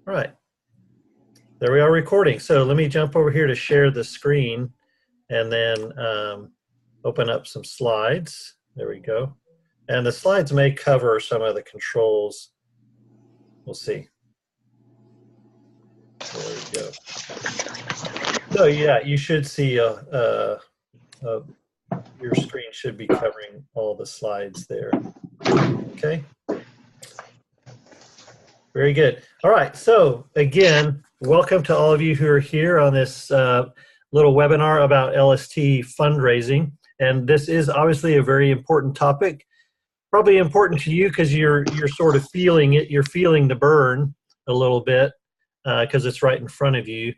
All right, there we are recording. So let me jump over here to share the screen and then open up some slides. There we go. And the slides may cover some of the controls. We'll see. There we go. So yeah, you should see your screen should be covering all the slides there. Okay. Very good. All right. So again, welcome to all of you who are here on this little webinar about LST fundraising. And this is obviously a very important topic, probably important to you because you're sort of feeling it. You're feeling the burn a little bit because it's right in front of you.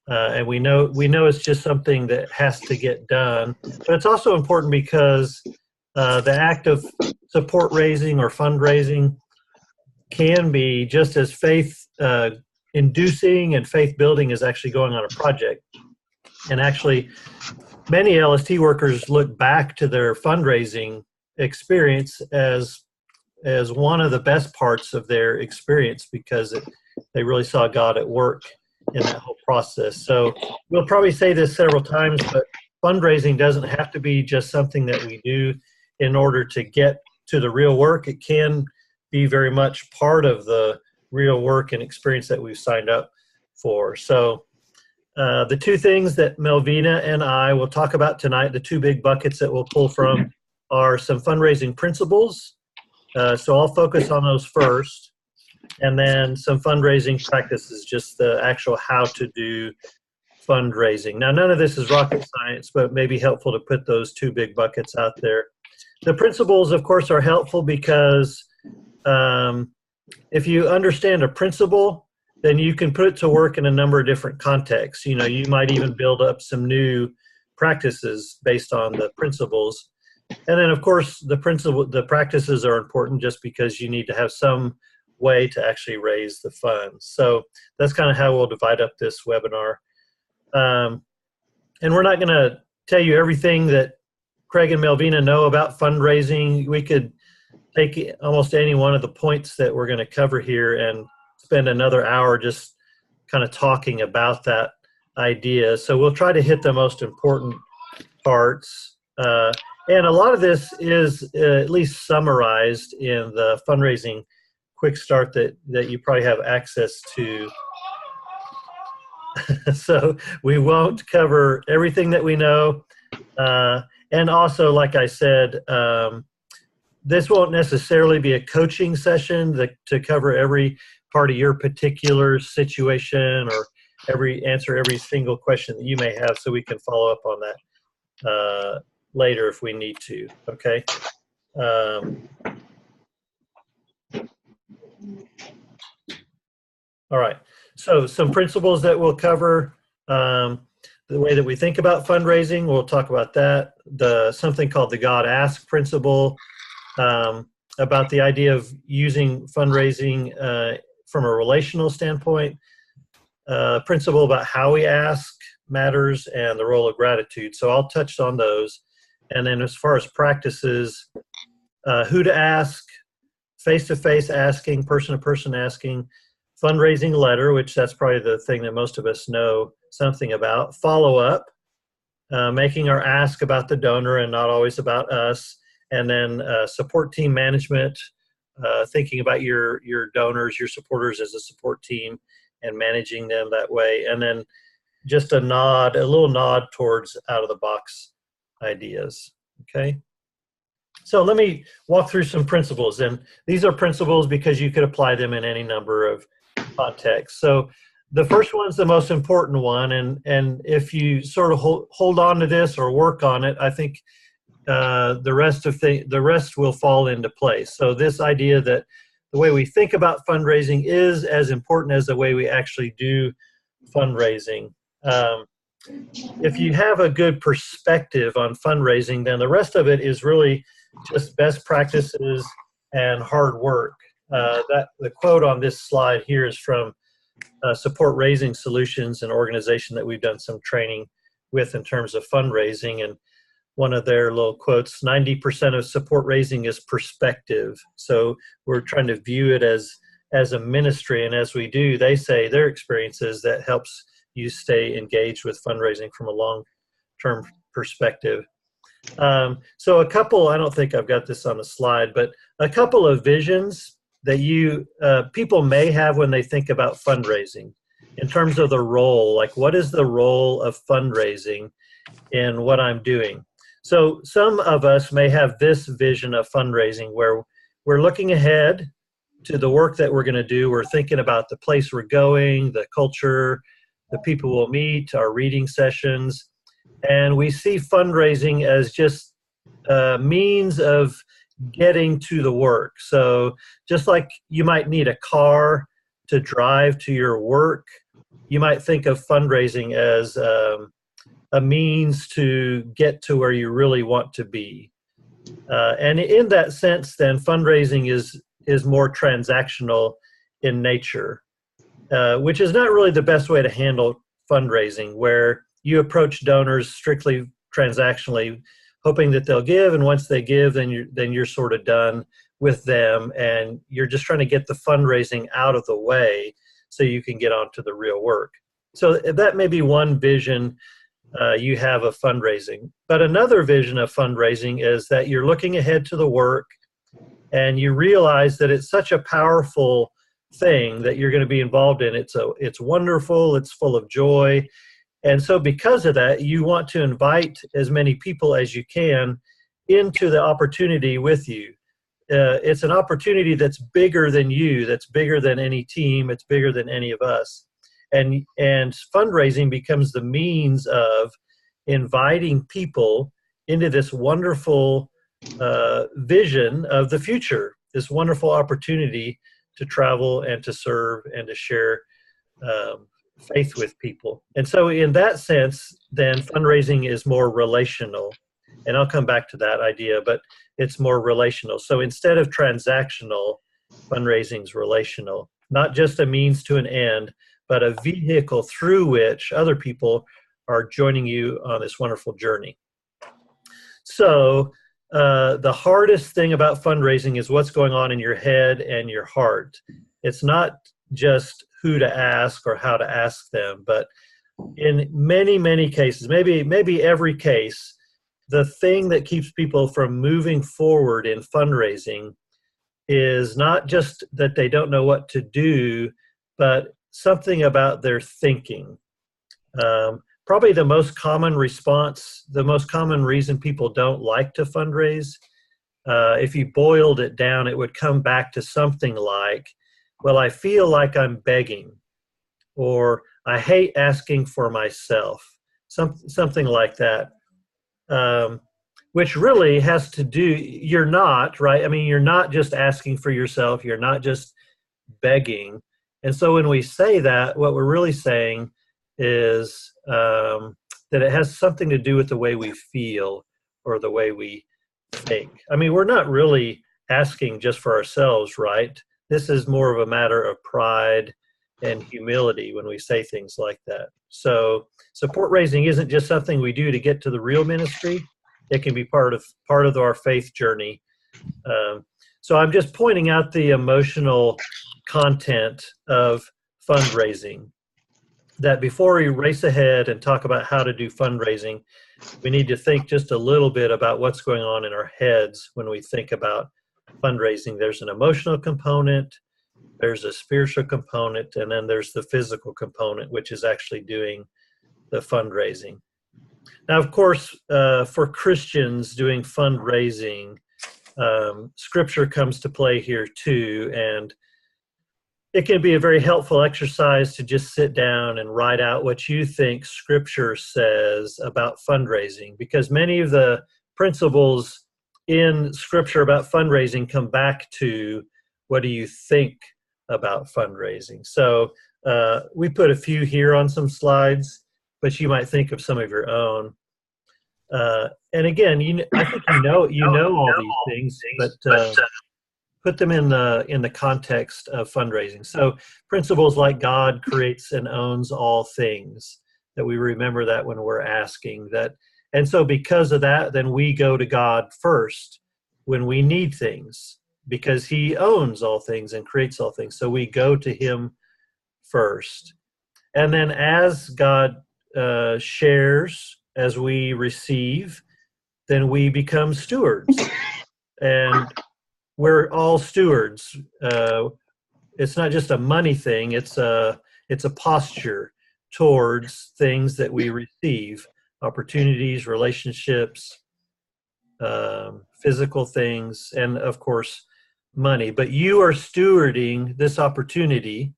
And we know it's just something that has to get done. But it's also important because the act of support raising or fundraising can be just as faith inducing and faith building as actually going on a project. And actually, many LST workers look back to their fundraising experience as one of the best parts of their experience because they really saw God at work in that whole process. So we'll probably say this several times, but fundraising doesn't have to be just something that we do in order to get to the real work. It can be very much part of the real work and experience that we've signed up for. So the two things that Melvina and I will talk about tonight, the two big buckets that we'll pull from, are some fundraising principles. So I'll focus on those first, and then some fundraising practices, just the actual how to do fundraising. Now, none of this is rocket science, but it may be helpful to put those two big buckets out there. The principles, of course, are helpful because if you understand a principle, then you can put it to work in a number of different contexts. You know, you might even build up some new practices based on the principles. And then, of course, the practices are important just because you need to have some way to actually raise the funds. So that's kind of how we'll divide up this webinar. And we're not going to tell you everything that Craig and Melvina know about fundraising. We could take almost any one of the points that we're going to cover here and spend another hour just kind of talking about that idea. So we'll try to hit the most important parts. And a lot of this is at least summarized in the fundraising quick start that you probably have access to. So we won't cover everything that we know. And also, like I said, this won't necessarily be a coaching session to cover every part of your particular situation or answer every single question that you may have, so we can follow up on that later if we need to, okay? All right, so some principles that we'll cover. The way that we think about fundraising, we'll talk about that. Something called the God Ask principle, about the idea of using fundraising from a relational standpoint, principle about how we ask matters, and the role of gratitude. So I'll touch on those. And then as far as practices, who to ask, face-to-face asking, person-to-person asking, fundraising letter, which that's probably the thing that most of us know something about, follow-up, making our ask about the donor and not always about us, and then support team management, thinking about your donors, your supporters as a support team and managing them that way. And then just a little nod towards out-of-the-box ideas, okay? So let me walk through some principles. And these are principles because you could apply them in any number of contexts. So the first one's the most important one. And if you sort of hold on to this or work on it, I think the rest will fall into place. So this idea that the way we think about fundraising is as important as the way we actually do fundraising. If you have a good perspective on fundraising, then the rest of it is really just best practices and hard work. The quote on this slide here is from Support Raising Solutions, an organization that we've done some training with in terms of fundraising. And one of their little quotes, 90% of support raising is perspective. So we're trying to view it as as a ministry. And as we do, they say their experiences that helps you stay engaged with fundraising from a long-term perspective. So a couple, I don't think I've got this on the slide, but a couple of visions that people may have when they think about fundraising in terms of the role, like what is the role of fundraising in what I'm doing? So some of us may have this vision of fundraising where we're looking ahead to the work that we're going to do. We're thinking about the place we're going, the culture, the people we'll meet, our reading sessions. And we see fundraising as just a means of getting to the work. So just like you might need a car to drive to your work, you might think of fundraising as a means to get to where you really want to be. And in that sense, then fundraising is more transactional in nature, which is not really the best way to handle fundraising, where you approach donors strictly transactionally, hoping that they'll give, and once they give, then you're sort of done with them, and you're just trying to get the fundraising out of the way so you can get on to the real work. So that may be one vision you have of fundraising. But another vision of fundraising is that you're looking ahead to the work, and you realize that it's such a powerful thing that you're going to be involved in. It's wonderful, it's full of joy. And so because of that, you want to invite as many people as you can into the opportunity with you. It's an opportunity that's bigger than you, that's bigger than any team, it's bigger than any of us. And fundraising becomes the means of inviting people into this wonderful vision of the future, this wonderful opportunity to travel and to serve and to share faith with people. And so in that sense, then fundraising is more relational. And I'll come back to that idea, but it's more relational. So instead of transactional, fundraising is relational, not just a means to an end, but a vehicle through which other people are joining you on this wonderful journey. So the hardest thing about fundraising is what's going on in your head and your heart. It's not just who to ask or how to ask them, but in many, many cases, maybe every case, the thing that keeps people from moving forward in fundraising is not just that they don't know what to do, but something about their thinking. Probably the most common response, the most common reason people don't like to fundraise, if you boiled it down, it would come back to something like, well, I feel like I'm begging, or I hate asking for myself, something like that, which really has to do, you're not, right? I mean, you're not just asking for yourself, you're not just begging. And so when we say that, what we're really saying is that it has something to do with the way we feel or the way we think. I mean, we're not really asking just for ourselves, right? This is more of a matter of pride and humility when we say things like that. So support raising isn't just something we do to get to the real ministry. It can be part of our faith journey. So I'm just pointing out the emotional content of fundraising, that before we race ahead and talk about how to do fundraising, we need to think just a little bit about what's going on in our heads when we think about fundraising. There's an emotional component, there's a spiritual component, and then there's the physical component, which is actually doing the fundraising. Now, of course, for Christians doing fundraising, Scripture comes to play here too, and it can be a very helpful exercise to just sit down and write out what you think Scripture says about fundraising, because many of the principles in Scripture about fundraising come back to what do you think about fundraising. So we put a few here on some slides, but you might think of some of your own. And again, I think you know all these things, but put them in the context of fundraising. So principles like God creates and owns all things, that we remember that when we're asking that. And so because of that, then we go to God first when we need things, because he owns all things and creates all things. So we go to him first. And then as God shares, as we receive, then we become stewards. And we're all stewards. It's not just a money thing, it's a posture towards things that we receive, opportunities, relationships, physical things, and of course, money. But you are stewarding this opportunity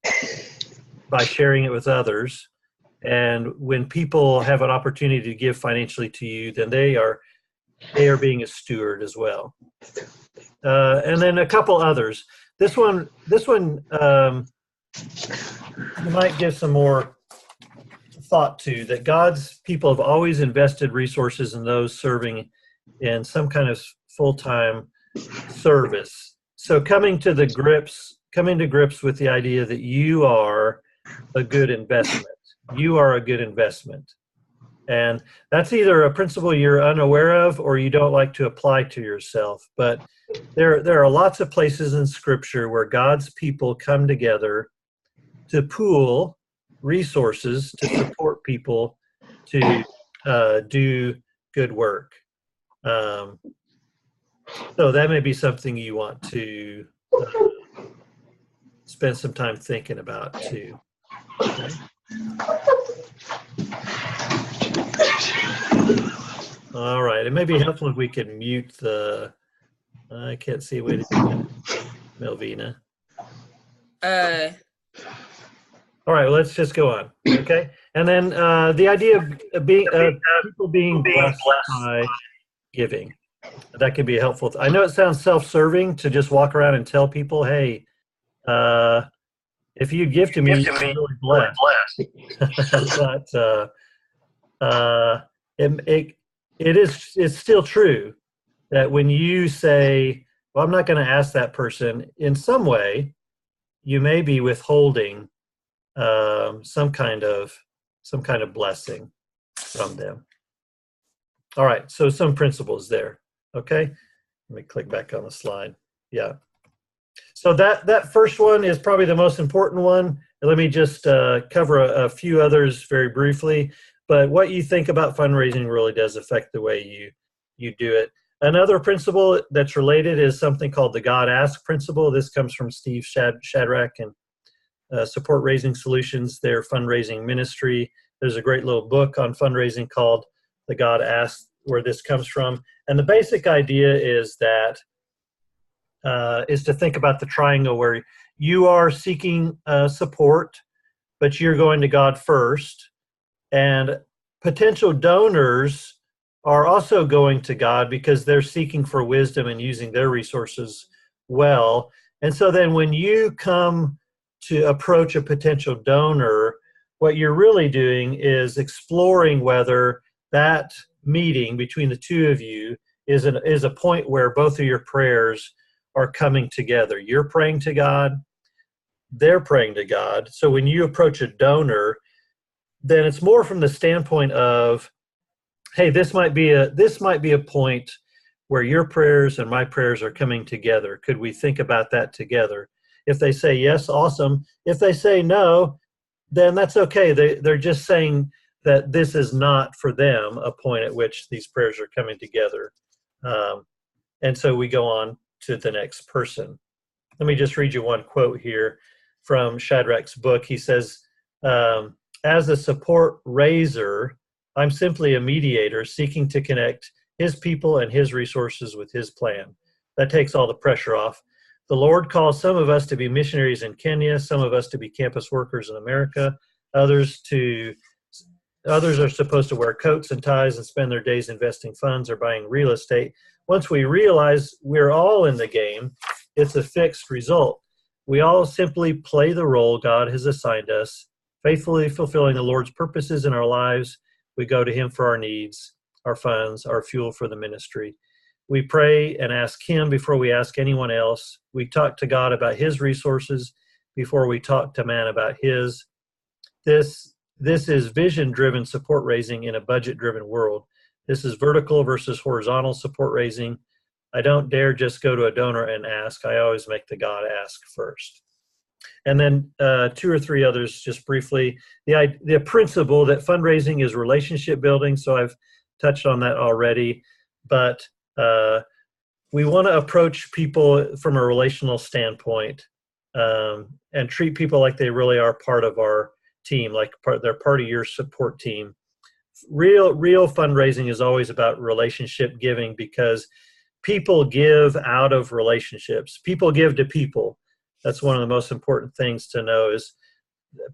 by sharing it with others. And when people have an opportunity to give financially to you, then they are being a steward as well. And then a couple others. This one, you might give some more thought to, that God's people have always invested resources in those serving in some kind of full-time service. So coming to grips with the idea that you are a good investment. You are a good investment. And that's either a principle you're unaware of or you don't like to apply to yourself. But there are lots of places in Scripture where God's people come together to pool resources to support people to do good work. So that may be something you want to spend some time thinking about too. Okay. All right. It may be helpful if we could mute the. I can't see a way to do that, Melvina. All right. Well, let's just go on. Okay. And then the idea of being people being blessed by giving. That can be helpful. I know it sounds self-serving to just walk around and tell people, "Hey, if you give to me, you're really blessed." But it's still true that when you say, "Well, I'm not going to ask that person," in some way, you may be withholding some kind of blessing from them. All right. So some principles there. Okay. Let me click back on the slide. Yeah. So that first one is probably the most important one. And let me just cover a few others very briefly. But what you think about fundraising really does affect the way you do it. Another principle that's related is something called the God Ask principle. This comes from Steve Shadrack and Support Raising Solutions, their fundraising ministry. There's a great little book on fundraising called The God Ask, where this comes from. And the basic idea is that is to think about the triangle where you are seeking support, but you're going to God first. And potential donors are also going to God because they're seeking for wisdom and using their resources well. And so then when you come to approach a potential donor, what you're really doing is exploring whether that meeting between the two of you is a point where both of your prayers are coming together. You're praying to God, they're praying to God. So when you approach a donor, then it's more from the standpoint of, hey, this might be a point where your prayers and my prayers are coming together. Could we think about that together? If they say yes, awesome. If they say no, then that's okay. They're just saying that this is not for them a point at which these prayers are coming together. And so we go on to the next person. Let me just read you one quote here from Shadrach's book. He says, as a support raiser, I'm simply a mediator seeking to connect his people and his resources with his plan. That takes all the pressure off. The Lord calls some of us to be missionaries in Kenya, some of us to be campus workers in America, others are supposed to wear coats and ties and spend their days investing funds or buying real estate. Once we realize we're all in the game, it's a fixed result. We all simply play the role God has assigned us, faithfully fulfilling the Lord's purposes in our lives. We go to him for our needs, our funds, our fuel for the ministry. We pray and ask him before we ask anyone else. We talk to God about his resources before we talk to man about his. This is vision-driven support raising in a budget-driven world. This is vertical versus horizontal support raising. I don't dare just go to a donor and ask. I always make the God ask first. And then two or three others just briefly. The principle that fundraising is relationship building. So I've touched on that already. But we want to approach people from a relational standpoint and treat people like they really are part of our team, like they're part of your support team. Real fundraising is always about relationship giving, because people give out of relationships. People give to people. That's one of the most important things to know, is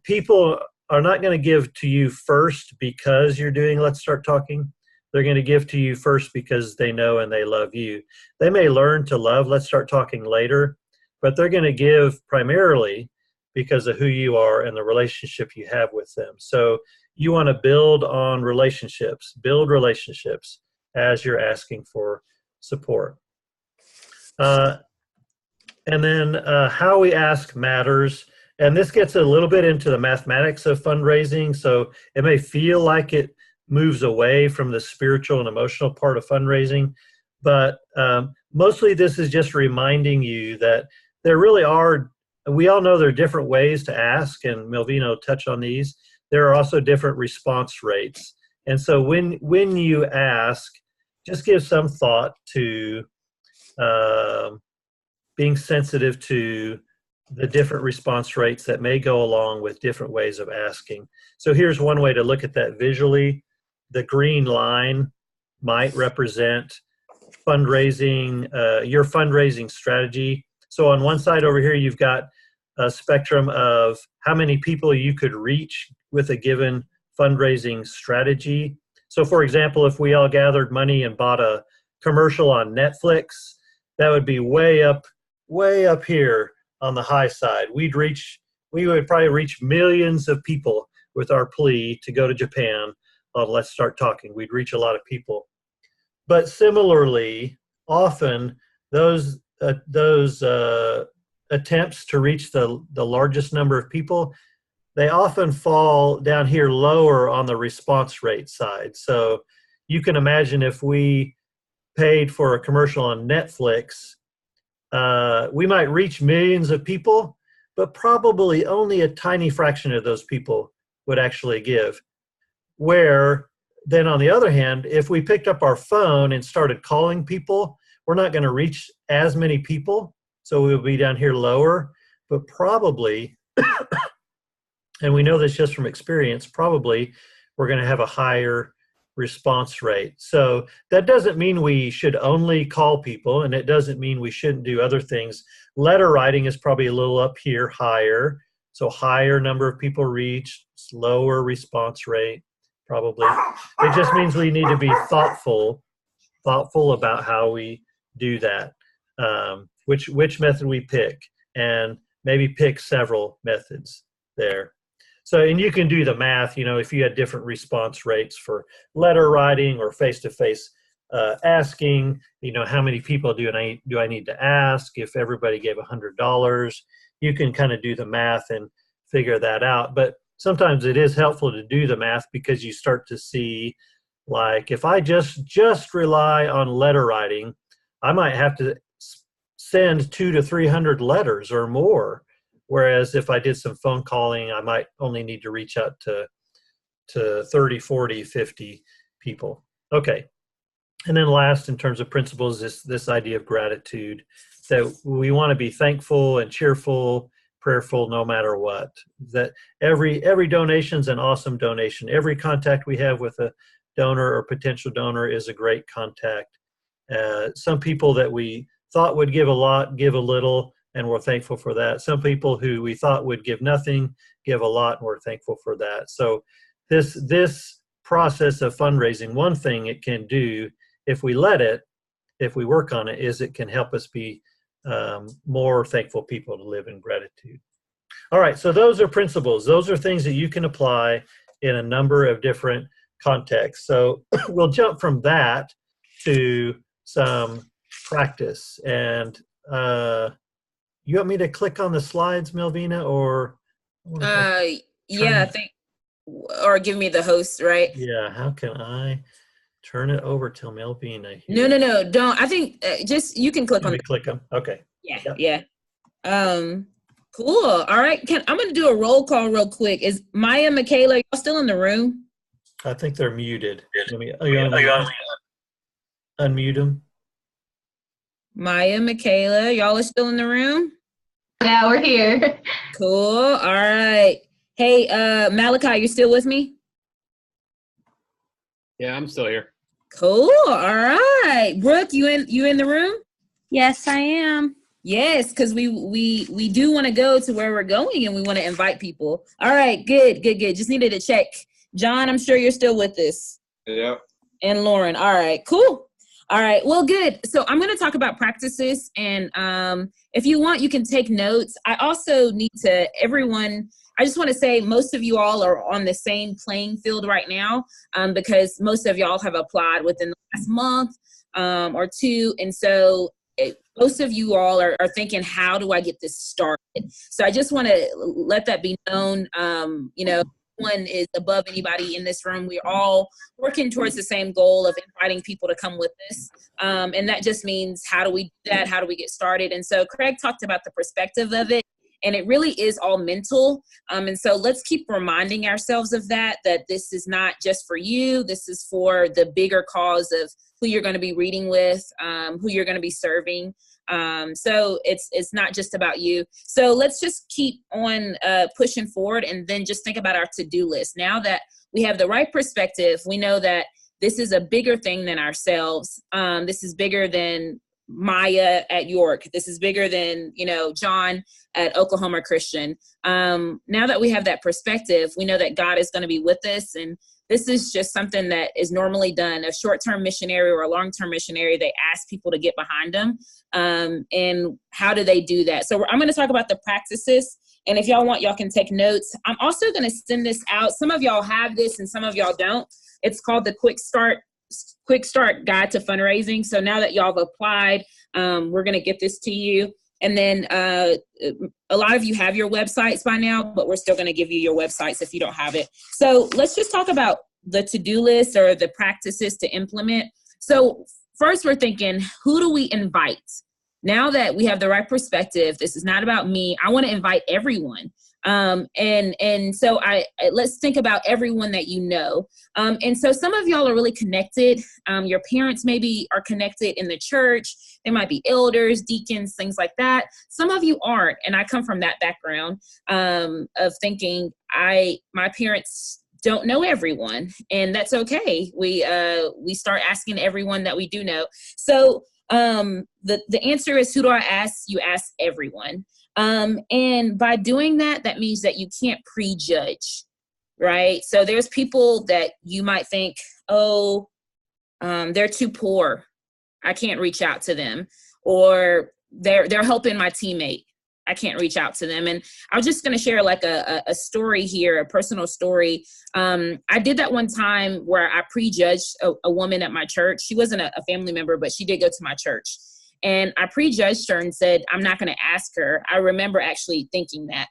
people are not going to give to you first because you're doing Let's Start Talking. They're going to give to you first because they know and they love you. They may learn to love Let's Start Talking later, but they're going to give primarily because of who you are and the relationship you have with them. So you want to build on relationships, build relationships as you're asking for support. And then how we ask matters. And this gets a little bit into the mathematics of fundraising. So it may feel like it moves away from the spiritual and emotional part of fundraising. But mostly this is just reminding you that there really are, we all know there are different ways to ask, and Melvino touched on these. There are also different response rates. And so when you ask, just give some thought to being sensitive to the different response rates that may go along with different ways of asking. So here's one way to look at that visually. The green line might represent fundraising, your fundraising strategy. So on one side over here, you've got a spectrum of how many people you could reach with a given fundraising strategy. So for example, if we all gathered money and bought a commercial on Netflix, that would be way up here on the high side. We would probably reach millions of people with our plea to go to Japan on Let's Start Talking. We'd reach a lot of people. But similarly, often those attempts to reach the largest number of people, they often fall down here lower on the response rate side. So you can imagine if we paid for a commercial on Netflix, we might reach millions of people, but probably only a tiny fraction of those people would actually give. Where then on the other hand, if we picked up our phone and started calling people, we're not going to reach as many people. So we'll be down here lower, but probably, and we know this just from experience, probably we're going to have a higher response rate. So that doesn't mean we should only call people, and it doesn't mean we shouldn't do other things. Letter writing is probably a little up here higher. So higher number of people reached, lower response rate, probably. It just means we need to be thoughtful about how we do that, which method we pick, and maybe pick several methods there. So, and you can do the math, if you had different response rates for letter writing or face-to-face asking, how many people do I need to ask? If everybody gave $100, you can kind of do the math and figure that out. But sometimes it is helpful to do the math, because you start to see, like, if I just rely on letter writing, I might have to send 200 to 300 letters or more. Whereas if I did some phone calling, I might only need to reach out to 30, 40, 50 people. Okay. And then last, in terms of principles, is this idea of gratitude, that we want to be thankful and cheerful, prayerful, no matter what. That every donation is an awesome donation. Every contact we have with a donor or potential donor is a great contact. Some people that we thought would give a lot, give a little, and we're thankful for that. Some people who we thought would give nothing, give a lot, and we're thankful for that. So this process of fundraising, one thing it can do, if we work on it, is it can help us be more thankful people to live in gratitude. All right, so those are principles. Those are things that you can apply in a number of different contexts. So we'll jump from that to some practice. And you want me to click on the slides, Melvina, or? Yeah, I think, or give me the host, right? Yeah, how can I? Turn it over to Melvina No, here. no, no, don't. I think just you can click Let on. me click them. Okay. Yeah, Yep. yeah. Cool. All right. I'm gonna do a roll call real quick. Is Maya, Michaela, y'all still in the room? I think they're muted. Let me Oh, unmute them. Maya, Michaela, y'all are still in the room? Yeah, we're here. Cool. All right. Hey, Malachi, you still with me? Yeah, I'm still here. Cool. All right. Brooke, you in the room? Yes, I am. Yes, because we do want to go to where we're going and we want to invite people. All right, good. Just needed to check. John, I'm sure you're still with us. Yep. And Lauren. All right, cool. All right, well, good. So I'm going to talk about practices, and if you want, you can take notes. I also need to, everyone, I just want to say most of you all are on the same playing field right now because most of y'all have applied within the last month or two. And so most of you all are thinking, how do I get this started? So I just want to let that be known. One is above anybody in this room. We're all working towards the same goal of inviting people to come with us. And that just means, how do we do that? How do we get started? And so Craig talked about the perspective of it, and it really is all mental. And so let's keep reminding ourselves of that this is not just for you. This is for the bigger cause of who you're going to be reading with, who you're going to be serving. So it's not just about you. So let's just keep on pushing forward, and then just think about our to-do list. Now that we have the right perspective, we know that this is a bigger thing than ourselves. This is bigger than Maya at York. This is bigger than, John at Oklahoma Christian. Now that we have that perspective, we know that God is going to be with us, and this is just something that is normally done. A short-term missionary or a long-term missionary, they ask people to get behind them. And how do they do that? So I'm going to talk about the practices. And if y'all want, y'all can take notes. I'm also going to send this out. Some of y'all have this and some of y'all don't. It's called the Quick Start Guide to Fundraising. So now that y'all have applied, we're going to get this to you. And then a lot of you have your websites by now, but we're still going to give you your websites if you don't have it. So let's just talk about the to-do list or the practices to implement. So first, we're thinking, who do we invite? Now that we have the right perspective, this is not about me. I want to invite everyone. And so let's think about everyone that you know. And so some of y'all are really connected. Your parents maybe are connected in the church. They might be elders, deacons, things like that. Some of you aren't. And I come from that background of thinking my parents don't know everyone, and that's okay. We start asking everyone that we do know. So the answer is, who do I ask? You ask everyone. And by doing that, that means that you can't prejudge, right? So there's people that you might think, they're too poor, I can't reach out to them, or they're helping my teammate, I can't reach out to them. And I'm just going to share like a story here, a personal story. I did that one time where I prejudged a woman at my church. She wasn't a family member, but she did go to my church. And I prejudged her and said, I'm not going to ask her. I remember actually thinking that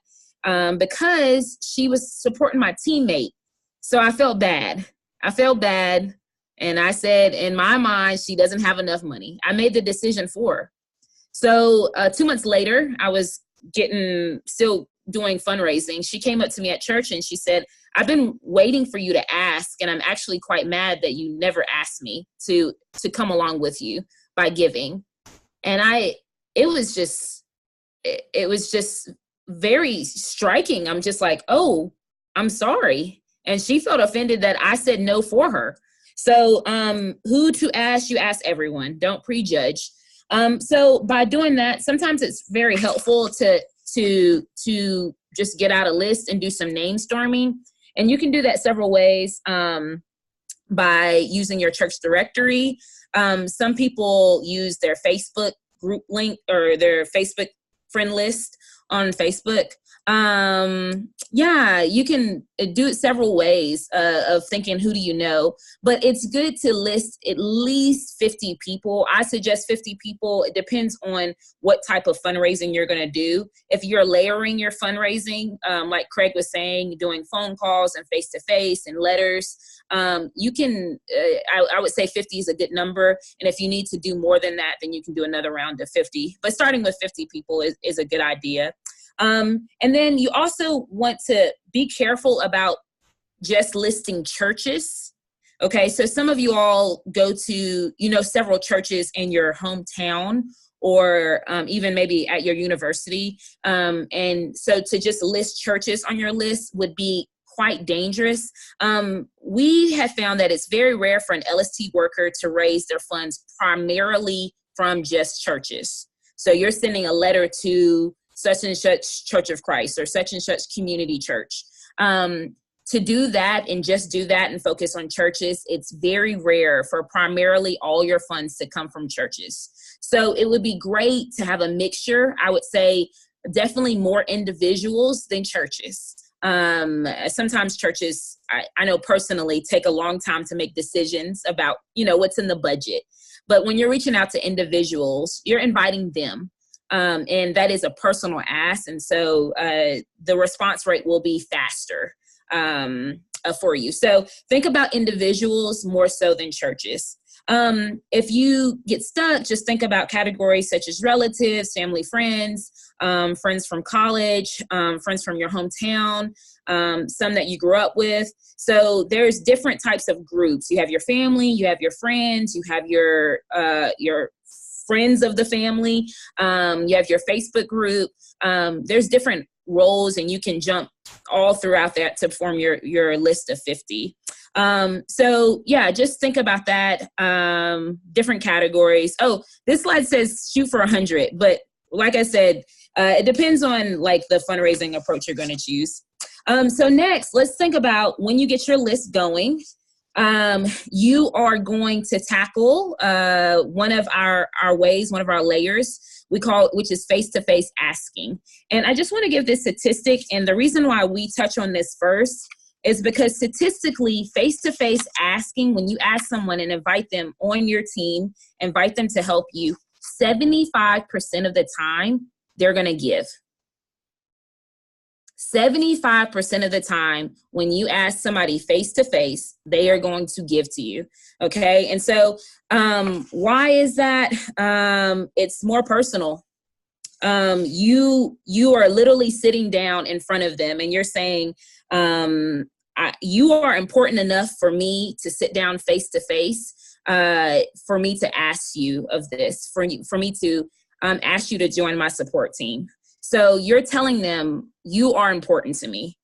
because she was supporting my teammate. So I felt bad. And I said, in my mind, she doesn't have enough money. I made the decision for her. So 2 months later, I was still doing fundraising. She came up to me at church and she said, I've been waiting for you to ask, and I'm actually quite mad that you never asked me to come along with you by giving. And it was just very striking. I'm just like, oh, I'm sorry. And she felt offended that I said no for her. So who to ask? You ask everyone. Don't prejudge. So by doing that, sometimes it's very helpful to just get out a list and do some name storming. And you can do that several ways by using your church directory. Some people use their Facebook group link or their Facebook friend list, on Facebook. Yeah, you can do it several ways of thinking, who do you know? But it's good to list at least 50 people. I suggest 50 people. It depends on what type of fundraising you're going to do. If you're layering your fundraising, like Craig was saying, doing phone calls and face-to-face and letters, you can, I would say 50 is a good number. And if you need to do more than that, then you can do another round of 50. But starting with 50 people is a good idea. And then you also want to be careful about just listing churches. Okay, so some of you all go to, several churches in your hometown or even maybe at your university. And so to just list churches on your list would be quite dangerous. We have found that it's very rare for an LST worker to raise their funds primarily from just churches. So you're sending a letter to such and such Church of Christ or such and such community church. To do that and just do that and focus on churches, it's very rare for primarily all your funds to come from churches. So it would be great to have a mixture. I would say definitely more individuals than churches. Sometimes churches, I know personally, take a long time to make decisions about, what's in the budget. But when you're reaching out to individuals, you're inviting them. And that is a personal ask. And so the response rate will be faster for you. So think about individuals more so than churches. If you get stuck, just think about categories such as relatives, family, friends, friends from college, friends from your hometown, some that you grew up with. So there's different types of groups. You have your family, you have your friends, you have your friends of the family, you have your Facebook group. There's different roles and you can jump all throughout that to form your list of 50. So yeah, just think about that. Different categories. Oh, this slide says shoot for 100, but like I said, it depends on like the fundraising approach you're going to choose. So next, let's think about when you get your list going. You are going to tackle one of our ways, one of our layers which is face-to-face asking. And I just want to give this statistic. And the reason why we touch on this first is because statistically, face-to-face asking, when you ask someone and invite them on your team, invite them to help you, 75% of the time, they're going to give. 75% of the time, when you ask somebody face-to-face, they are going to give to you, okay? And so why is that? It's more personal. You are literally sitting down in front of them and you're saying, you are important enough for me to sit down face-to-face, for me to ask you of this, for me to ask you to join my support team. So you're telling them you are important to me.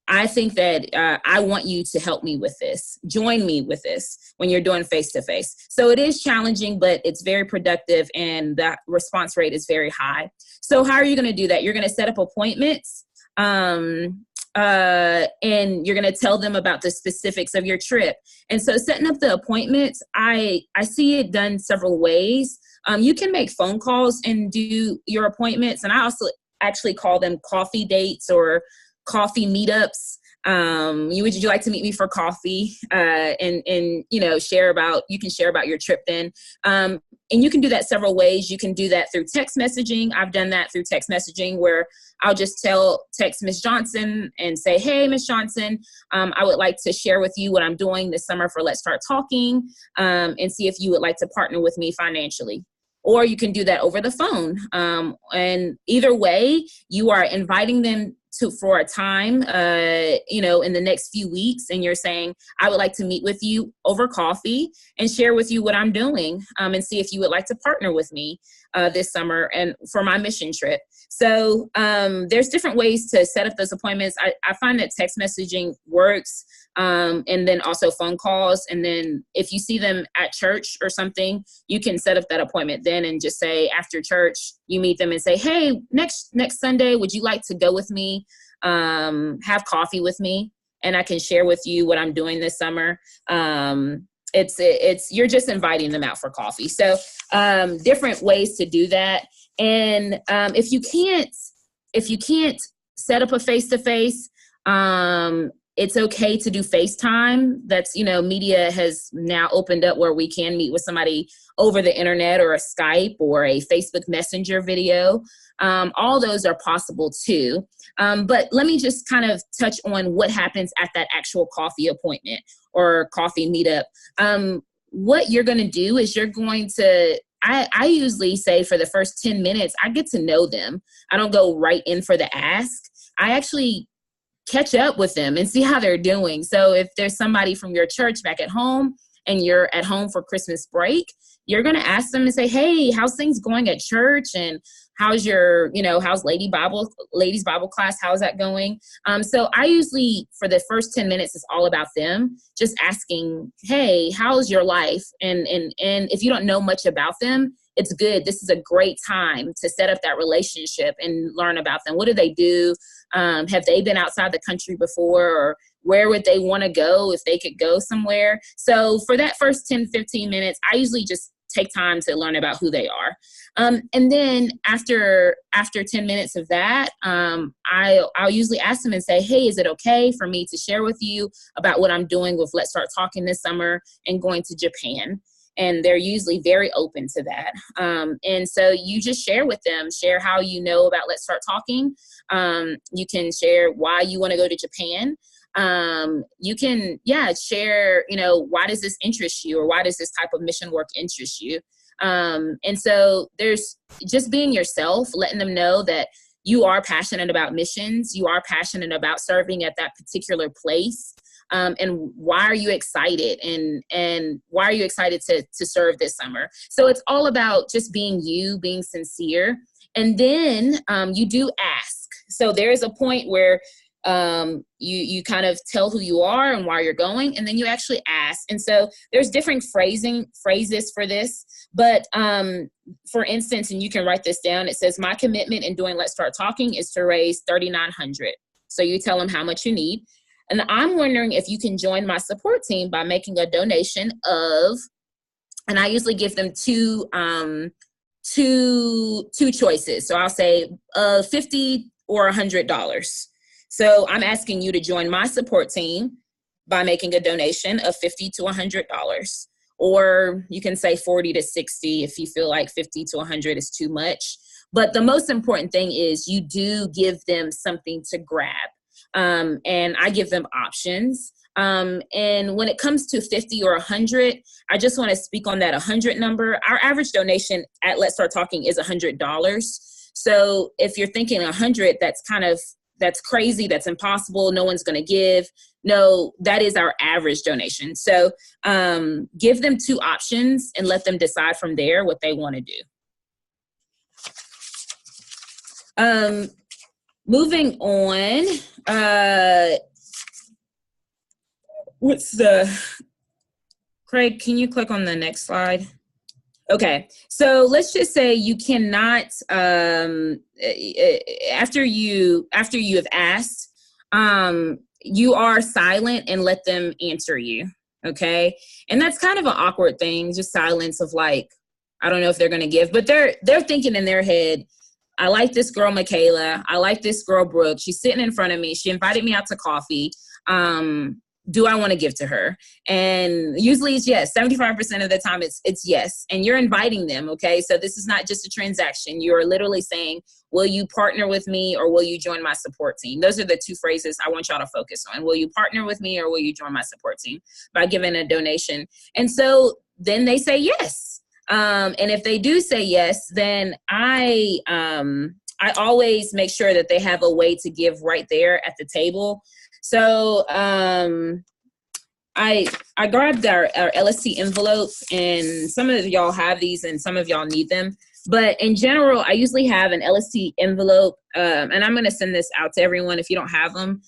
I think that I want you to help me with this. Join me with this when you're doing face-to-face. So it is challenging, but it's very productive and the response rate is very high. So how are you going to do that? You're going to set up appointments and you're going to tell them about the specifics of your trip. And so setting up the appointments, I see it done several ways. You can make phone calls and do your appointments. And I also actually call them coffee dates or coffee meetups. Would you like to meet me for coffee? And share about your trip then. And you can do that several ways. You can do that through text messaging. I've done that through text messaging where I'll just text Ms. Johnson and say, hey, Ms. Johnson, I would like to share with you what I'm doing this summer for Let's Start Talking, and see if you would like to partner with me financially. Or you can do that over the phone. And either way, you are inviting them for a time, in the next few weeks. And you're saying, I would like to meet with you over coffee and share with you what I'm doing, and see if you would like to partner with me this summer and for my mission trip. So there's different ways to set up those appointments. I find that text messaging works, and then also phone calls. And then if you see them at church or something, you can set up that appointment then and just say after church, you meet them and say, hey, next Sunday, would you like to go with me, have coffee with me? And I can share with you what I'm doing this summer. You're just inviting them out for coffee. So different ways to do that. And if you can't if you can't set up a face-to-face, it's okay to do FaceTime. That's, media has now opened up where we can meet with somebody over the internet or a Skype or a Facebook Messenger video. All those are possible too. But let me just kind of touch on what happens at that actual coffee appointment or coffee meetup. What you're going to do is you're going to, I usually say for the first 10 minutes, I get to know them. I don't go right in for the ask. I actually catch up with them and see how they're doing. So if there's somebody from your church back at home and you're at home for Christmas break, you're going to ask them and say, hey, how's things going at church? And how's your, how's ladies Bible class? How's that going? So I usually, for the first 10 minutes, it's all about them, just asking, hey, how's your life? And if you don't know much about them, it's good. This is a great time to set up that relationship and learn about them. What do they do? Have they been outside the country before? Or where would they want to go if they could go somewhere? So for that first 10, 15 minutes, I usually just take time to learn about who they are. And then after 10 minutes of that, I'll usually ask them and say, hey, is it okay for me to share with you about what I'm doing with Let's Start Talking this summer and going to Japan? And they're usually very open to that. And so you just share with them, share how you know about Let's Start Talking. You can share why you want to go to Japan. You can, share, why does this interest you, or why does this type of mission work interest you? And so there's just being yourself, letting them know that you are passionate about missions. You are passionate about serving at that particular place. And why are you excited? And why are you excited to serve this summer? So it's all about just being you, being sincere. And then you do ask. So there is a point where you kind of tell who you are and why you're going, and then you actually ask. And so there's different phrases for this. But for instance, and you can write this down, it says, my commitment in doing Let's Start Talking is to raise $3,900. So you tell them how much you need. And I'm wondering if you can join my support team by making a donation of, and I usually give them two choices. So I'll say $50 or $100. So I'm asking you to join my support team by making a donation of $50 to $100, or you can say 40 to 60 if you feel like 50 to 100 is too much. But the most important thing is you do give them something to grab. And I give them options. And when it comes to 50 or 100, I just want to speak on that 100 number. Our average donation at Let's Start Talking is $100. So if you're thinking 100, that's crazy, that's impossible, no one's going to give. No, that is our average donation. So give them two options and let them decide from there what they want to do. Moving on, Craig, can you click on the next slide? Okay, so let's just say you cannot, after you have asked, you are silent and let them answer you, okay? And that's kind of an awkward thing, just silence of like, I don't know if they're gonna give, but they're thinking in their head, I like this girl, Michaela. I like this girl, Brooke. She's sitting in front of me. She invited me out to coffee. Do I want to give to her? And usually it's yes. 75% of the time it's yes. And you're inviting them, okay? So this is not just a transaction. You're literally saying, will you partner with me or will you join my support team? Those are the two phrases I want y'all to focus on. Will you partner with me or will you join my support team by giving a donation? And so then they say yes. And if they do say yes, then I always make sure that they have a way to give right there at the table. So I grabbed our LST envelopes, and some of y'all have these and some of y'all need them. But in general, I usually have an LST envelope, and I'm going to send this out to everyone if you don't have them.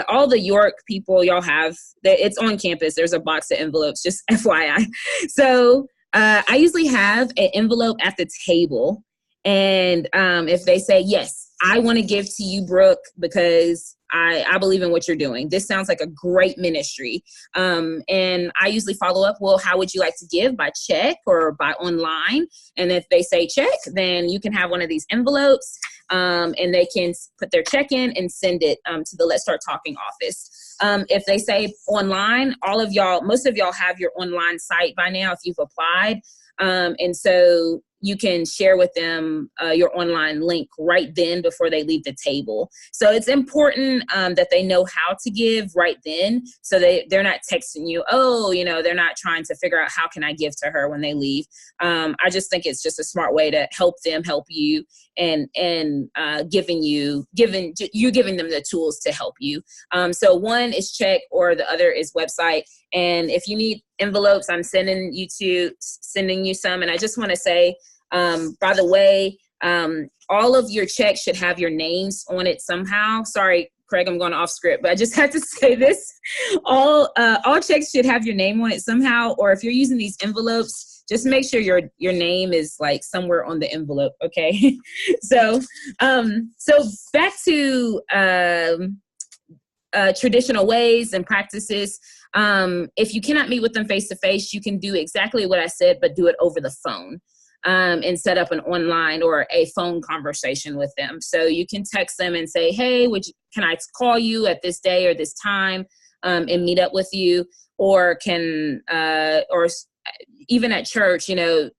All the York people, y'all have, it's on campus. There's a box of envelopes, just FYI. So I usually have an envelope at the table. And if they say, yes, I want to give to you, Brooke, because I believe in what you're doing. This sounds like a great ministry. And I usually follow up, well, how would you like to give? By check or by online? And if they say check, then you can have one of these envelopes, and they can put their check in and send it to the Let's Start Talking office. If they say online, most of y'all have your online site by now if you've applied. And so you can share with them your online link right then before they leave the table. So it's important that they know how to give right then, so they're not texting you, they're not trying to figure out how can I give to her when they leave. I just think it's just a smart way to help them help you, and giving them the tools to help you. So one is check, or the other is website. And if you need envelopes, I'm sending you some. And I just want to say, by the way, all of your checks should have your names on it somehow. Sorry, Craig, I'm going off script, but I just had to say this. All checks should have your name on it somehow. Or if you're using these envelopes, just make sure your name is like somewhere on the envelope. Okay. So back to traditional ways and practices. If you cannot meet with them face to face, you can do exactly what I said, but do it over the phone, and set up an online or a phone conversation with them. So you can text them and say, hey, can I call you at this day or this time, and meet up with you? Or or even at church,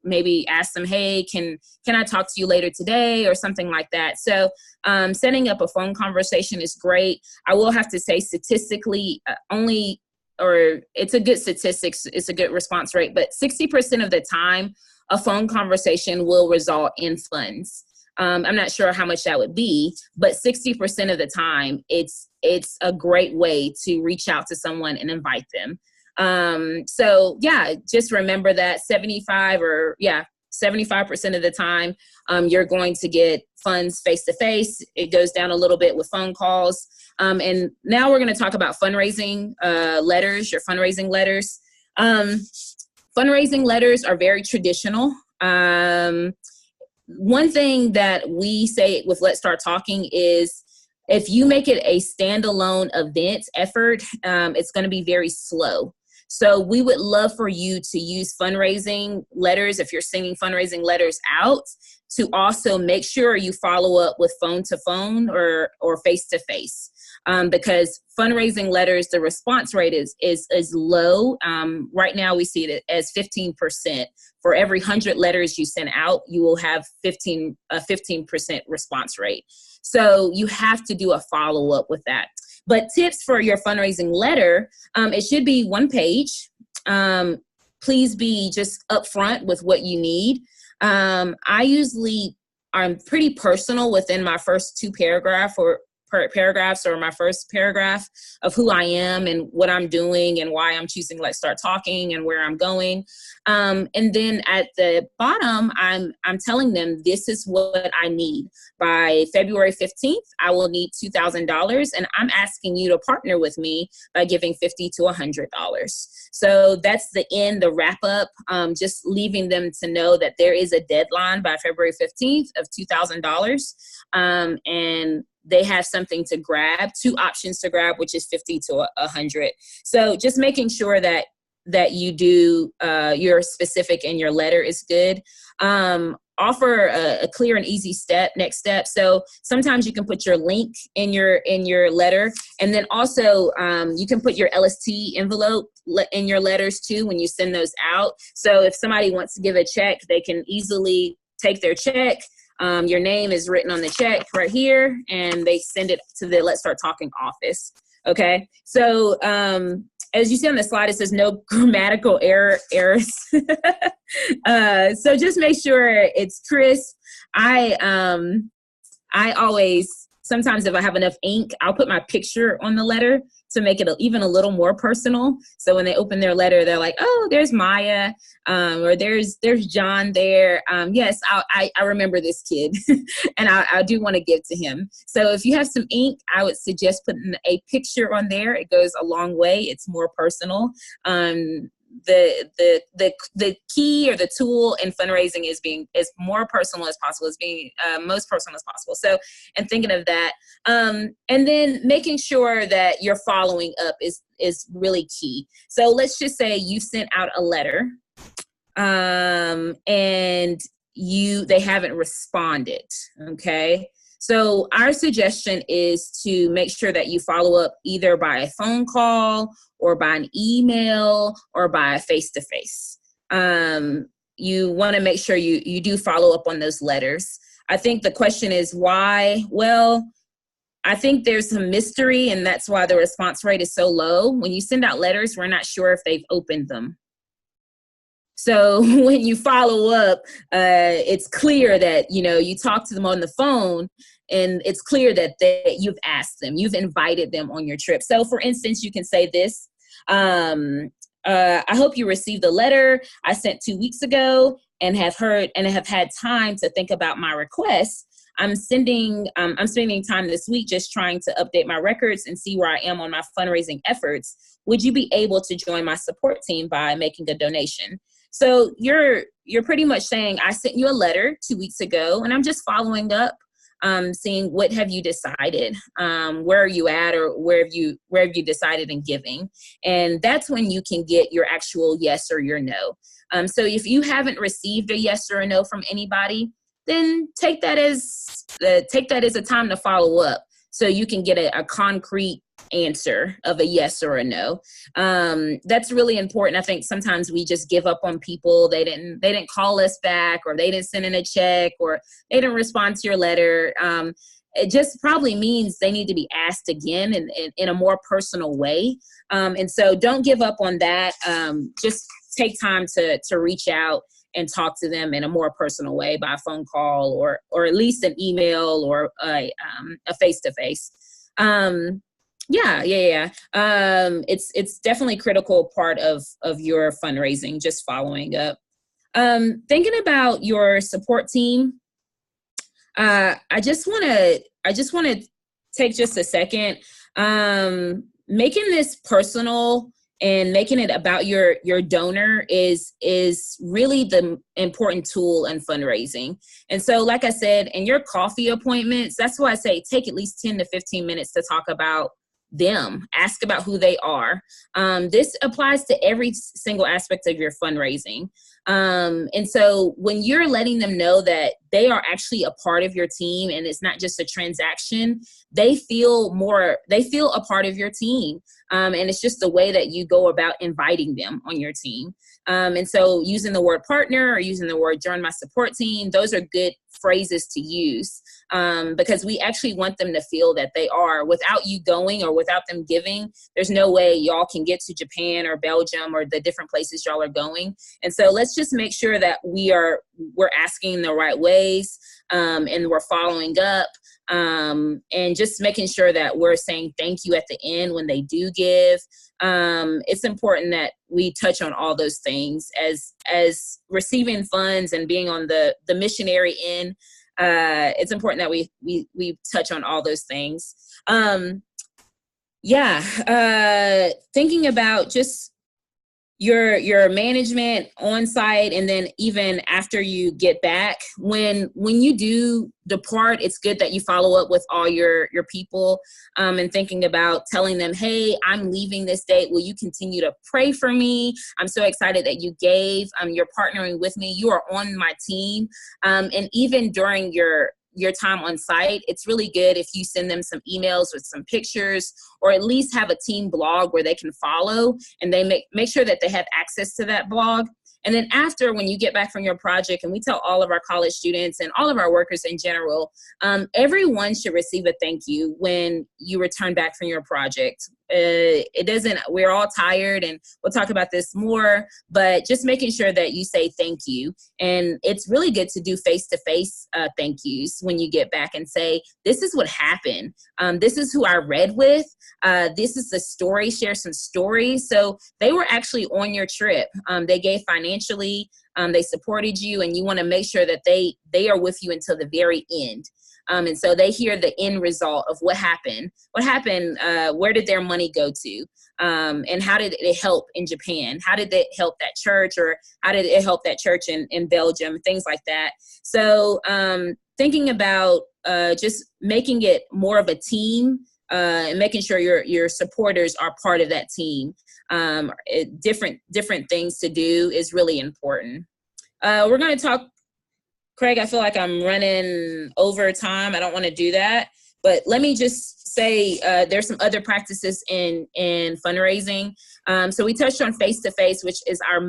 maybe ask them, hey, can I talk to you later today, or something like that. So setting up a phone conversation is great. I will have to say, statistically, it's a good statistics, it's a good response rate, but 60% of the time, a phone conversation will result in funds. I'm not sure how much that would be, but 60% of the time, it's a great way to reach out to someone and invite them. So yeah, just remember that 75% of the time, you're going to get funds face to face. It goes down a little bit with phone calls. And now we're going to talk about fundraising letters, your fundraising letters. Fundraising letters are very traditional. One thing that we say with Let's Start Talking is, if you make it a standalone event effort, it's going to be very slow. So we would love for you to use fundraising letters, if you're sending fundraising letters out, to also make sure you follow up with phone to phone or face to face. Because fundraising letters, the response rate is low. Right now we see it as 15%. For every 100 letters you send out, you will have a 15% response rate. So you have to do a follow up with that. But tips for your fundraising letter, it should be one page. Please be just upfront with what you need. I'm pretty personal within my first two paragraphs or my first paragraph of who I am and what I'm doing and why I'm choosing Let's Start Talking and where I'm going. And then at the bottom, I'm telling them this is what I need. By February 15th, I will need $2,000, and I'm asking you to partner with me by giving $50 to $100. So that's the wrap up, just leaving them to know that there is a deadline by February 15th of $2,000. And they have something to grab, two options to grab, which is 50 to 100. So just making sure that you do, you're specific and your letter is good. Offer a clear and easy next step. So sometimes you can put your link in your letter, and then also you can put your LST envelope in your letters too when you send those out. So if somebody wants to give a check, they can easily take their check. Your name is written on the check right here, and they send it to the Let's Start Talking office. Okay. So, as you see on the slide, it says no grammatical errors. So just make sure it's crisp. I always, sometimes if I have enough ink, I'll put my picture on the letter to make it even a little more personal. So when they open their letter, they're like, oh, there's Maya, or there's John there. Yes, I remember this kid, and I do want to give to him. So if you have some ink, I would suggest putting a picture on there. It goes a long way. It's more personal. the key or the tool in fundraising is being as more personal as possible, is being most personal as possible. So, and thinking of that, and then making sure that you're following up is really key. So let's just say you sent out a letter, and they haven't responded. Okay. So our suggestion is to make sure that you follow up either by a phone call or by an email or by a face-to-face. You want to make sure you do follow up on those letters. I think the question is why? Well, I think there's some mystery, and that's why the response rate is so low. When you send out letters, we're not sure if they've opened them. So when you follow up, it's clear that, you talk to them on the phone, and it's clear that you've asked them, you've invited them on your trip. So for instance, you can say this, I hope you received the letter I sent 2 weeks ago and have had time to think about my request. I'm spending time this week just trying to update my records and see where I am on my fundraising efforts. Would you be able to join my support team by making a donation? So you're pretty much saying, I sent you a letter 2 weeks ago, and I'm just following up, seeing what have you decided, where are you at, or where have you decided in giving, and that's when you can get your actual yes or your no. So if you haven't received a yes or a no from anybody, then take that as a time to follow up, so you can get a concrete answer of a yes or a no. That's really important. I think sometimes we just give up on people. They didn't call us back, or they didn't send in a check, or they didn't respond to your letter. It just probably means they need to be asked again in a more personal way. And so don't give up on that. Just take time to reach out and talk to them in a more personal way by a phone call, or at least an email, or a face-to-face. It's definitely a critical part of your fundraising, just following up. Thinking about your support team, I just want to take just a second. Making this personal and making it about your donor is really the important tool in fundraising. And so, like I said, in your coffee appointments, that's why I say take at least 10 to 15 minutes to talk about them. Ask about who they are. This applies to every single aspect of your fundraising. And so when you're letting them know that they are actually a part of your team and it's not just a transaction, they feel a part of your team. And it's just the way that you go about inviting them on your team. And so using the word partner or using the word join my support team, those are good phrases to use, because we actually want them to feel that they are. Without you going or without them giving, there's no way y'all can get to Japan or Belgium or the different places y'all are going. And so let's just make sure that we're asking the right ways, and we're following up, and just making sure that we're saying thank you at the end when they do give. It's important that we touch on all those things as receiving funds and being on the missionary end. It's important that we touch on all those things. Thinking about just your management on site, and then even after you get back, when you do depart, it's good that you follow up with all your people, and thinking about telling them, hey, I'm leaving this date. Will you continue to pray for me? I'm so excited that you gave. You're partnering with me. You are on my team. And even during your time on site, it's really good if you send them some emails with some pictures, or at least have a team blog where they can follow, and they make sure that they have access to that blog. And then after, when you get back from your project, and we tell all of our college students and all of our workers in general, everyone should receive a thank you when you return back from your project. We're all tired, and we'll talk about this more, but just making sure that you say thank you. And it's really good to do face-to-face thank yous when you get back and say, this is what happened. This is who I read with. This is the story, share some stories. So they were actually on your trip. They gave financially, they supported you, and you want to make sure that they are with you until the very end. And so they hear the end result of what happened, where did their money go to, and how did it help in Japan? How did it help that church, or how did it help that church in Belgium, things like that. So thinking about just making it more of a team, and making sure your supporters are part of that team. Different things to do is really important. We're going to talk, Craig, I feel like I'm running over time. I don't want to do that, but let me just say there's some other practices in fundraising. So we touched on face-to-face, which is our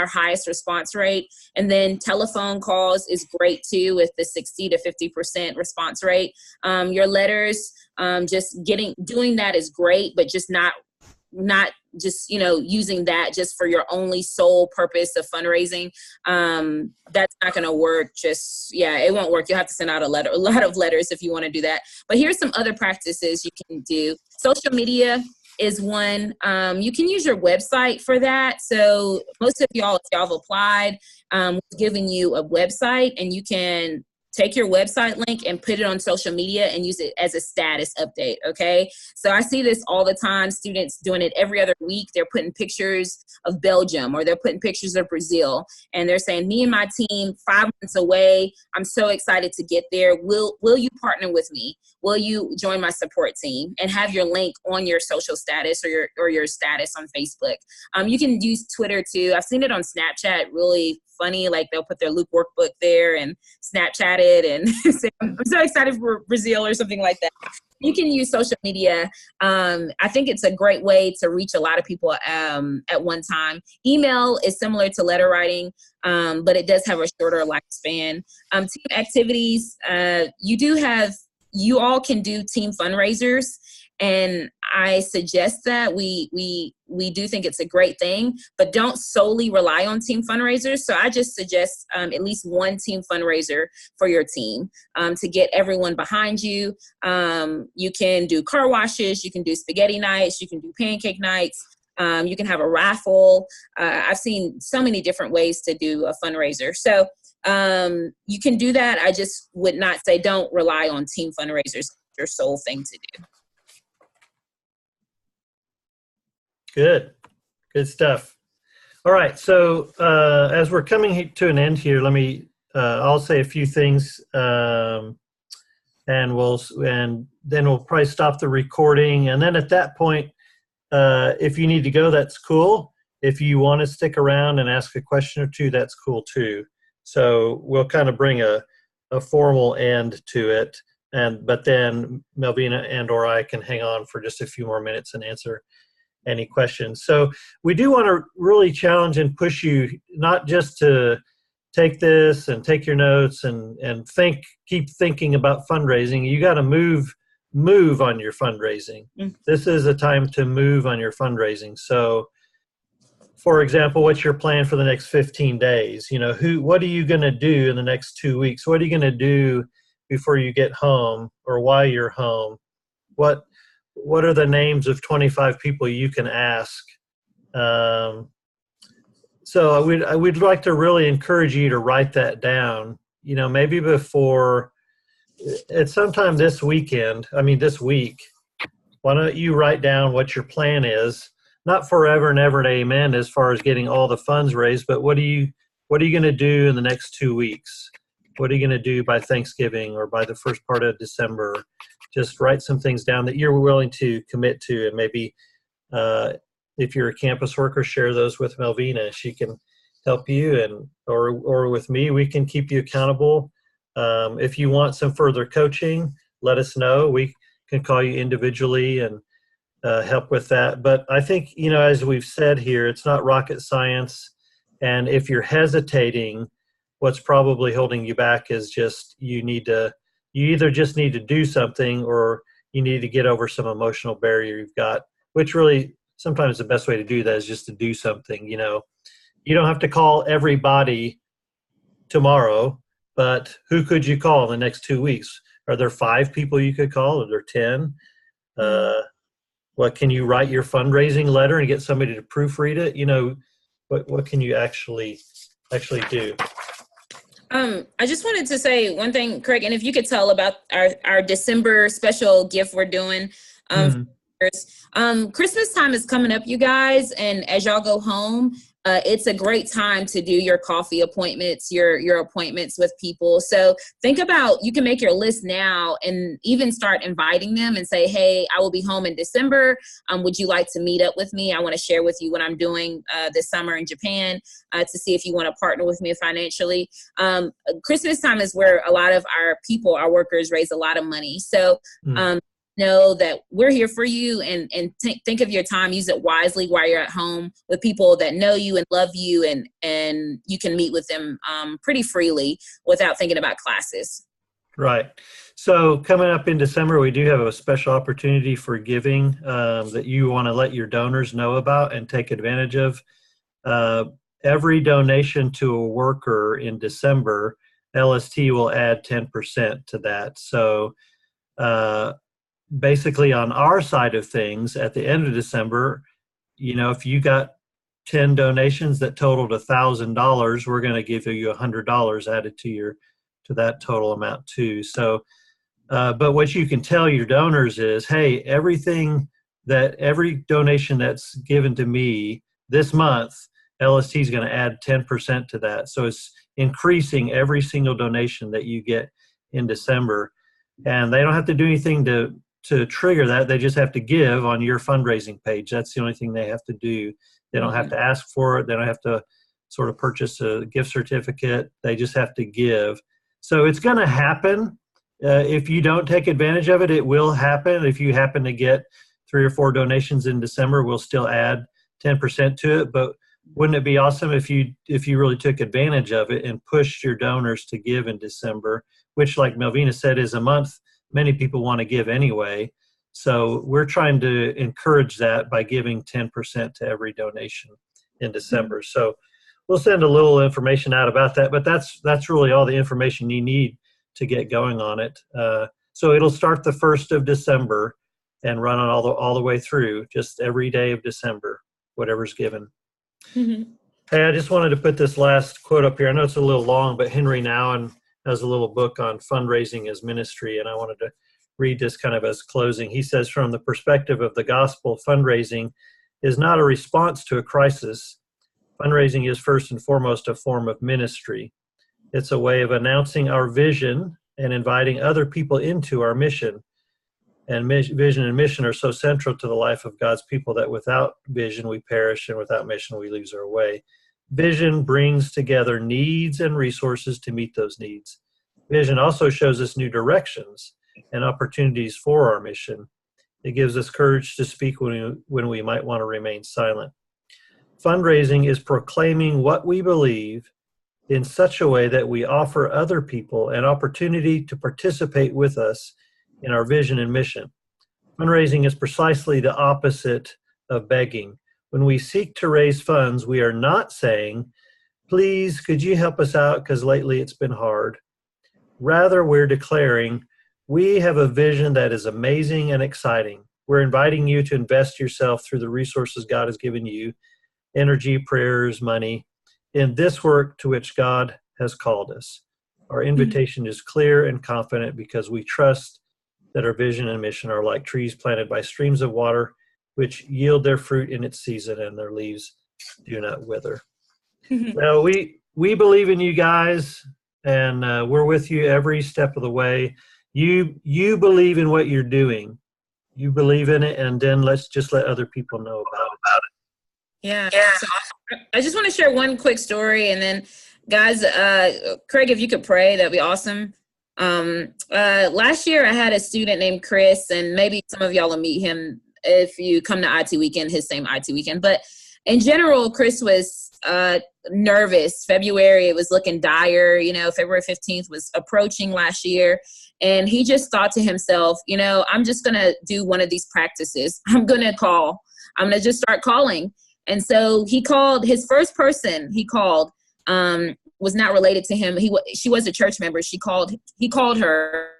highest response rate. And then telephone calls is great too, with the 60 to 50% response rate. Your letters, doing that is great, but just not just, using that just for your only sole purpose of fundraising. That's not going to work. It won't work. You'll have to send out a lot of letters if you want to do that. But here's some other practices you can do. Social media is one. You can use your website for that. So most of y'all, if y'all have applied, we're giving you a website, and you can take your website link and put it on social media and use it as a status update, okay? So I see this all the time, students doing it every other week. They're putting pictures of Belgium, or they're putting pictures of Brazil, and they're saying, me and my team, 5 months away, I'm so excited to get there. Will you partner with me? Will you join my support team? And have your link on your social status or your status on Facebook. You can use Twitter too. I've seen it on Snapchat, really funny, like they'll put their Luke workbook there and Snapchat it and say, I'm so excited for Brazil, or something like that. You can use social media. I think it's a great way to reach a lot of people at one time. Email is similar to letter writing, but it does have a shorter lifespan. Team activities, you all can do team fundraisers, and I suggest that we do think it's a great thing, but don't solely rely on team fundraisers. So I just suggest at least one team fundraiser for your team to get everyone behind you. You can do car washes, you can do spaghetti nights, you can do pancake nights. You can have a raffle. I've seen so many different ways to do a fundraiser. So you can do that. I just would not say don't rely on team fundraisers. It's your sole thing to do. Good stuff. All right. So as we're coming to an end here, I'll say a few things, and then we'll probably stop the recording. And then at that point, if you need to go, that's cool. If you want to stick around and ask a question or two, that's cool too. So we'll kind of bring a formal end to it, but then Melvina and or I can hang on for just a few more minutes and answer any questions. So we do want to really challenge and push you not just to take this and take your notes and keep thinking about fundraising. You got to move on your fundraising. This is a time to move on your fundraising. So for example, what's your plan for the next 15 days? What are you going to do in the next 2 weeks? What are you going to do before you get home, or while you're home? What are the names of 25 people you can ask? So I would like to really encourage you to write that down. Maybe before it's sometime this week. Why don't you write down what your plan is? Not forever and ever and amen as far as getting all the funds raised, but what are you going to do in the next 2 weeks? What are you going to do by Thanksgiving or by the first part of December? Just write some things down that you're willing to commit to, and maybe if you're a campus worker, share those with Melvina. She can help you, or with me, we can keep you accountable. If you want some further coaching, let us know. We can call you individually and help with that. But I think, as we've said here, it's not rocket science. And if you're hesitating, what's probably holding you back is just you either just need to do something, or you need to get over some emotional barrier you've got, which really sometimes the best way to do that is just to do something. You don't have to call everybody tomorrow, but who could you call in the next 2 weeks? Are there 5 people you could call? Are there 10? What can you write your fundraising letter and get somebody to proofread it? What can you actually do? I just wanted to say one thing, Craig, and if you could tell about our December special gift we're doing. Mm, Christmas time is coming up, you guys, and as y'all go home, it's a great time to do your coffee appointments, your appointments with people. So think about, you can make your list now and even start inviting them and say, hey, I will be home in December. Would you like to meet up with me? I want to share with you what I'm doing this summer in Japan to see if you want to partner with me financially. Christmas time is where a lot of our people, our workers, raise a lot of money. So mm. know that we're here for you, and think of your time, use it wisely while you're at home with people that know you and love you, and you can meet with them pretty freely without thinking about classes. Right. So coming up in December, we do have a special opportunity for giving that you want to let your donors know about and take advantage of. Every donation to a worker in December, LST will add 10% to that. So basically on our side of things, at the end of December, if you got 10 donations that totaled $1,000, we're going to give you $100 added to that total amount too. So, but what you can tell your donors is, hey, every donation that's given to me this month, LST is going to add 10% to that. So it's increasing every single donation that you get in December. And they don't have to do anything to trigger that. They just have to give on your fundraising page. That's the only thing they have to do. They don't have to ask for it. They don't have to sort of purchase a gift certificate. They just have to give. So it's going to happen. If you don't take advantage of it, it will happen. If you happen to get 3 or 4 donations in December, we'll still add 10% to it. But wouldn't it be awesome if you really took advantage of it and pushed your donors to give in December, which, like Melvina said, is a month many people want to give anyway. So we're trying to encourage that by giving 10% to every donation in December. So we'll send a little information out about that, but that's really all the information you need to get going on it. So it'll start the 1st of December and run on all the way through, just every day of December, whatever's given. Mm-hmm. Hey, I just wanted to put this last quote up here. I know it's a little long, but Henry Nouwen has a little book on fundraising as ministry, and I wanted to read this kind of as closing. He says, from the perspective of the gospel, fundraising is not a response to a crisis. Fundraising is first and foremost a form of ministry. It's a way of announcing our vision and inviting other people into our mission. And vision and mission are so central to the life of God's people that without vision we perish, and without mission we lose our way. Vision brings together needs and resources to meet those needs. Vision also shows us new directions and opportunities for our mission. It gives us courage to speak when we might want to remain silent. Fundraising is proclaiming what we believe in such a way that we offer other people an opportunity to participate with us in our vision and mission. Fundraising is precisely the opposite of begging. When we seek to raise funds, we are not saying, please, could you help us out because lately it's been hard. Rather, we're declaring, we have a vision that is amazing and exciting. We're inviting you to invest yourself through the resources God has given you, energy, prayers, money, in this work to which God has called us. Our invitation is clear and confident because we trust that our vision and mission are like trees planted by streams of water, which yield their fruit in its season and their leaves do not wither. Now, we believe in you guys, and we're with you every step of the way. You believe in what you're doing. You believe in it, and then let's just let other people know about it. Yeah. So I just want to share one quick story, and then guys, Craig, if you could pray, that'd be awesome. Last year I had a student named Chris, and maybe some of y'all will meet him if you come to IT weekend, his same IT weekend. But in general, Chris was nervous. February, it was looking dire. February 15th was approaching last year. And he just thought to himself, I'm just going to do one of these practices. I'm going to just start calling. And so he called, his first person he called was not related to him. She was a church member. He called her,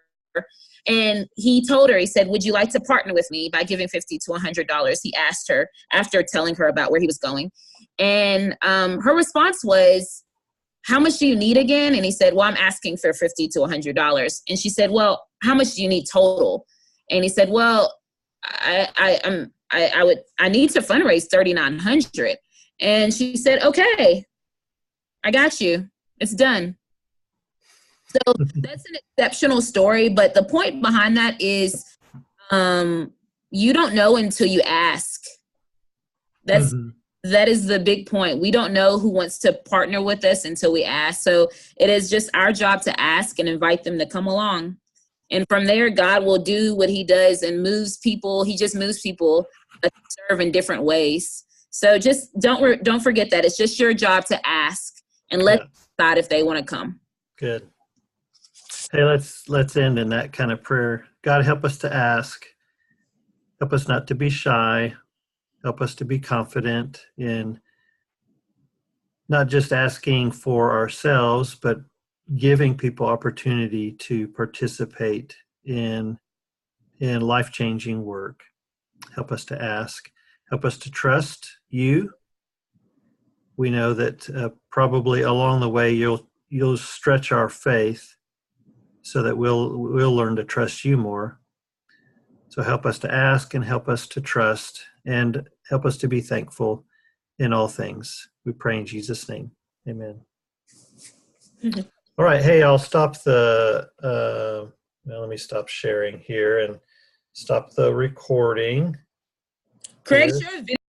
and he told her, he said, would you like to partner with me by giving $50 to $100? He asked her after telling her about where he was going. And her response was, how much do you need again? And he said, well, I'm asking for $50 to $100. And she said, well, how much do you need total? And he said, well, I need to fundraise $3,900. And she said, okay, I got you. It's done. So that's an exceptional story. But the point behind that is you don't know until you ask. That is the big point. We don't know who wants to partner with us until we ask. So it is just our job to ask and invite them to come along. And from there, God will do what he does and moves people. He just moves people to serve in different ways. So just don't forget that. It's just your job to ask and let them decide if they want to come. Good. Hey, let's end in that kind of prayer. God, help us to ask. Help us not to be shy. Help us to be confident in not just asking for ourselves, but giving people opportunity to participate in life-changing work. Help us to ask. Help us to trust you. We know that probably along the way you'll stretch our faith so that we'll learn to trust you more. So help us to ask and help us to trust and help us to be thankful in all things. We pray in Jesus' name. Amen. All right. Hey, I'll stop let me stop sharing here and stop the recording. Craig, here. sure.